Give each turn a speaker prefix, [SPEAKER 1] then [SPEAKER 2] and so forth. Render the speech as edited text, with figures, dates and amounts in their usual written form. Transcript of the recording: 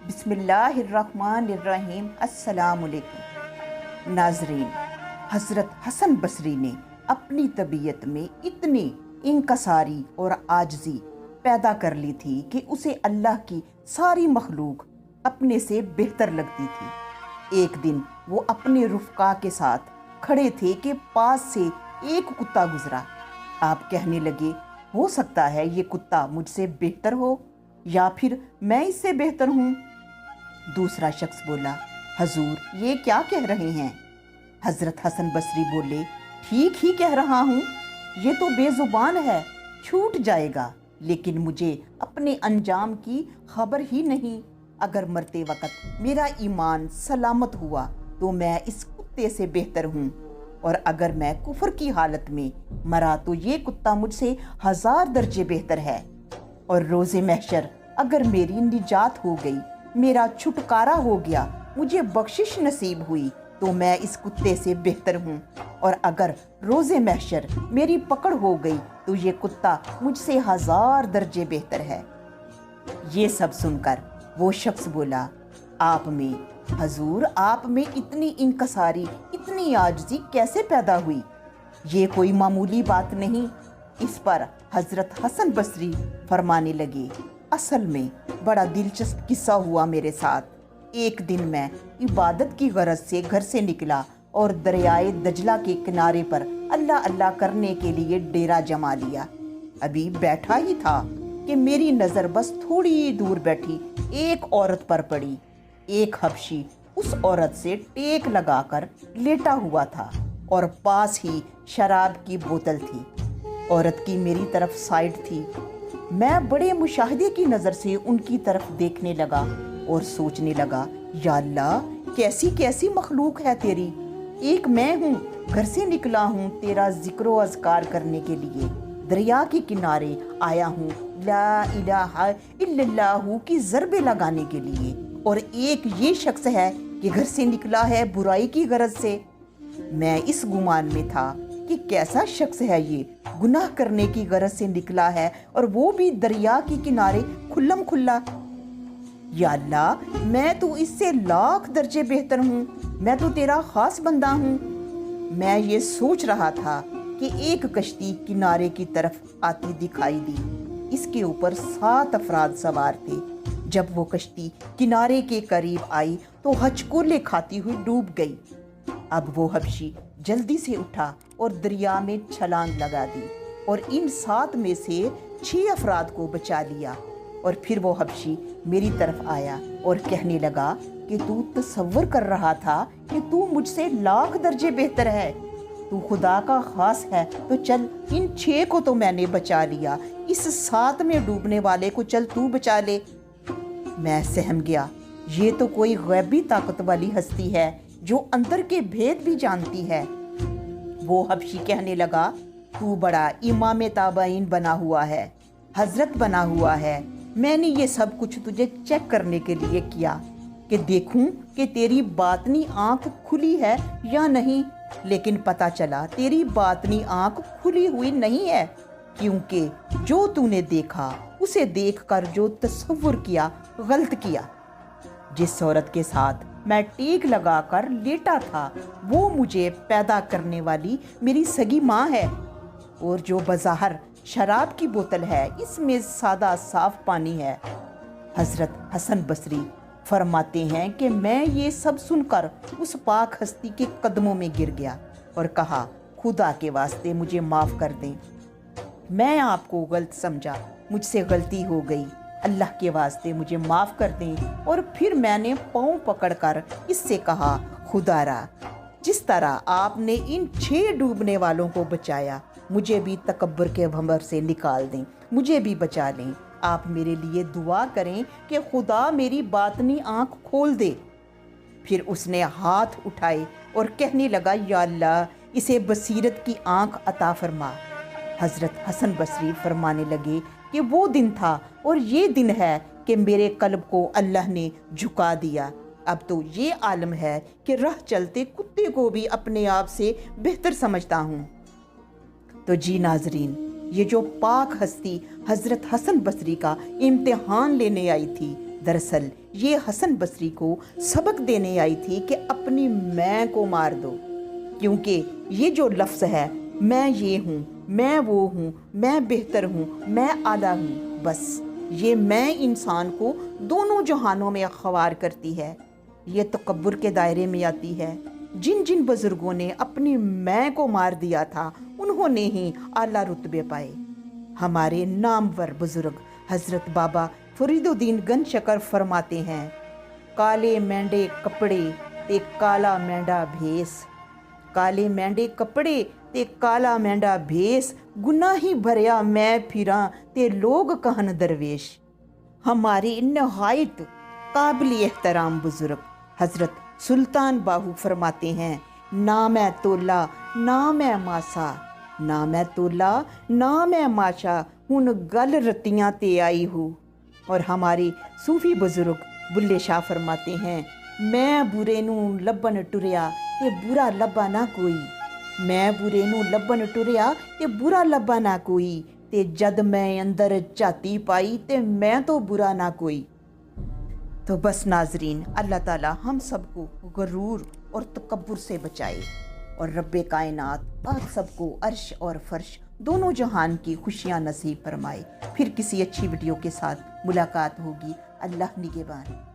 [SPEAKER 1] बिस्मिल्लाहिर्रहमानिर्रहीम। अस्सलामुअलैकुम नाजरीन, हज़रत हसन बसरी ने अपनी तबीयत में इतनी इंकसारी और आजजी पैदा कर ली थी कि उसे अल्लाह की सारी मखलूक अपने से बेहतर लगती थी। एक दिन वो अपने रुफ़का के साथ खड़े थे कि पास से एक कुत्ता गुजरा। आप कहने लगे, हो सकता है ये कुत्ता मुझसे बेहतर हो या फिर मैं इससे बेहतर हूँ। दूसरा शख्स बोला, हजूर ये क्या कह रहे हैं? हज़रत हसन बसरी बोले, ठीक ही कह रहा हूँ, ये तो बेजुबान है, छूट जाएगा, लेकिन मुझे अपने अंजाम की खबर ही नहीं। अगर मरते वक्त मेरा ईमान सलामत हुआ तो मैं इस कुत्ते से बेहतर हूँ, और अगर मैं कुफर की हालत में मरा तो ये कुत्ता मुझसे 1000 दर्जे बेहतर है। और रोज़े महशर अगर मेरी निजात हो गई, मेरा छुटकारा हो गया, मुझे बख्शिश नसीब हुई, तो मैं इस कुत्ते से बेहतर हूँ। और अगर रोज़े महशर मेरी पकड़ हो गई तो ये कुत्ता मुझसे 1000 दर्जे बेहतर है। ये सब सुनकर वो शख्स बोला, आप में हजूर, आप में इतनी इंकसारी, इतनी आजिज़ी कैसे पैदा हुई? ये कोई मामूली बात नहीं। इस पर हज़रत हसन बसरी फरमाने लगे, असल में बड़ा दिलचस्प किस्सा हुआ मेरे साथ। एक दिन मैं इबादत की गरज से घर से निकला और दरियाए दजला के किनारे पर अल्लाह अल्लाह करने के लिए डेरा जमा लिया। अभी बैठा ही था कि मेरी नज़र बस थोड़ी दूर बैठी एक औरत पर पड़ी। एक हबशी उस औरत से टेक लगाकर लेटा हुआ था और पास ही शराब की बोतल थी। औरत की मेरी तरफ साइड थी। मैं बड़े मुशाहिदे की नज़र से उनकी तरफ देखने लगा और सोचने लगा, या अल्लाह, कैसी कैसी मखलूक है तेरी। एक मैं हूँ, घर से निकला हूँ तेरा जिक्र अज़कार करने के लिए, दरिया के किनारे आया हूँ ला इलाहा इल्लल्लाहु की ज़रबे लगाने के लिए, और एक ये शख्स है कि घर से निकला है बुराई की गरज से। मैं इस गुमान में था कि कैसा शख्स है ये, गुनाह करने की गरज से निकला है और वो भी दरिया के किनारे खुल्लम खुल्ला। या अल्लाह, मैं तो इससे 1,00,000 दर्जे बेहतर हूँ, मैं तो तेरा खास बंदा हूँ। मैं ये सोच रहा था कि एक कश्ती किनारे की तरफ आती दिखाई दी। इसके ऊपर 7 अफराद सवार थे। जब वो कश्ती किनारे के करीब आई तो हचकोले खाती हुई डूब गई। अब वो हबशी जल्दी से उठा और दरिया में छलांग लगा दी और इन 7 में से 6 अफराद को बचा लिया। और फिर वो हबशी मेरी तरफ आया और कहने लगा कि तू तसव्वुर कर रहा था कि तू मुझसे 1,00,000 दर्जे बेहतर है, तू खुदा का खास है, तो चल इन 6 को तो मैंने बचा लिया, इस 7 में डूबने वाले को चल तू बचा ले। मैं सहम गया, ये तो कोई गैबी ताकत वाली हस्ती है जो अंदर के भेद भी जानती है। वो हबशी कहने लगा, तू बड़ा इमाम ताबाइन बना हुआ है, हजरत बना हुआ है। मैंने ये सब कुछ तुझे चेक करने के लिए किया कि देखूं कि तेरी बातनी आंख खुली है या नहीं, लेकिन पता चला तेरी बातनी आंख खुली हुई नहीं है, क्योंकि जो तूने देखा उसे देखकर जो तसव्वुर किया गलत किया। जिस औरत के साथ मैं टेक लगाकर लेटा था वो मुझे पैदा करने वाली मेरी सगी माँ है, और जो बज़ाहिर शराब की बोतल है इसमें सादा साफ पानी है। हज़रत हसन बसरी फरमाते हैं कि मैं ये सब सुनकर उस पाक हस्ती के कदमों में गिर गया और कहा, खुदा के वास्ते मुझे माफ़ कर दें, मैं आपको गलत समझा, मुझसे गलती हो गई, अल्लाह के वास्ते मुझे माफ़ कर दें। और फिर मैंने पाँव पकड़कर इससे कहा, खुदारा, जिस तरह आपने इन 6 डूबने वालों को बचाया, मुझे भी तकब्बुर के भंवर से निकाल दें, मुझे भी बचा लें। आप मेरे लिए दुआ करें कि खुदा मेरी बातनी आँख खोल दे। फिर उसने हाथ उठाए और कहने लगा, या अल्लाह, इसे बसीरत की आँख अता फरमा। हज़रत हसन बसरी फरमाने लगे कि वो दिन था और ये दिन है कि मेरे कल्ब को अल्लाह ने झुका दिया। अब तो ये आलम है कि राह चलते कुत्ते को भी अपने आप से बेहतर समझता हूँ। तो जी नाजरीन, ये जो पाक हस्ती हज़रत हसन बसरी का इम्तिहान लेने आई थी, दरअसल ये हसन बसरी को सबक देने आई थी कि अपनी मैं को मार दो, क्योंकि ये जो लफ्ज़ है मैं ये हूँ, मैं वो हूँ, मैं बेहतर हूँ, मैं आला हूँ, बस ये मैं इंसान को दोनों जहानों में ख्वार करती है। ये तकब्बुर के दायरे में आती है। जिन जिन बुज़ुर्गों ने अपनी मैं को मार दिया था उन्होंने ही आला रुतबे पाए। हमारे नामवर बुज़ुर्ग हज़रत बाबा फरीदुद्दीन गंज शकर फरमाते हैं, काले मेंढे कपड़े ते काला मेंढा भेस, काले मेंढे कपड़े ते काला मेंढा भेस, गुनाही भरया मैं फिरां ते लोग कहन दरवेश। हमारे नहायत काबिल एहतराम बुज़ुर्ग हज़रत सुल्तान बाहू फरमाते हैं, ना मैं तोला ना मैं मासा, ना मैं तोला ना मैं माशा, हुन गल रतियां ते आई हूँ। और हमारे सूफी बुज़ुर्ग बुल्ले शाह फरमाते हैं, मैं बुरे नू लब्बन टुरिया ते बुरा लब्बा ना कोई, मैं बुरे नू लब्बन टुरिया ते बुरा लब्बा ना कोई, ते जद मैं अंदर झाती पाई ते मैं तो बुरा ना कोई। तो बस नाजरीन, अल्लाह ताला हम सबको गरूर और तकब्बुर से बचाए और रब्बे कायनात आप सबको अर्श और फर्श दोनों जहान की खुशियाँ नसीब फरमाए। फिर किसी अच्छी वीडियो के साथ मुलाकात होगी। अल्लाह निगहबान।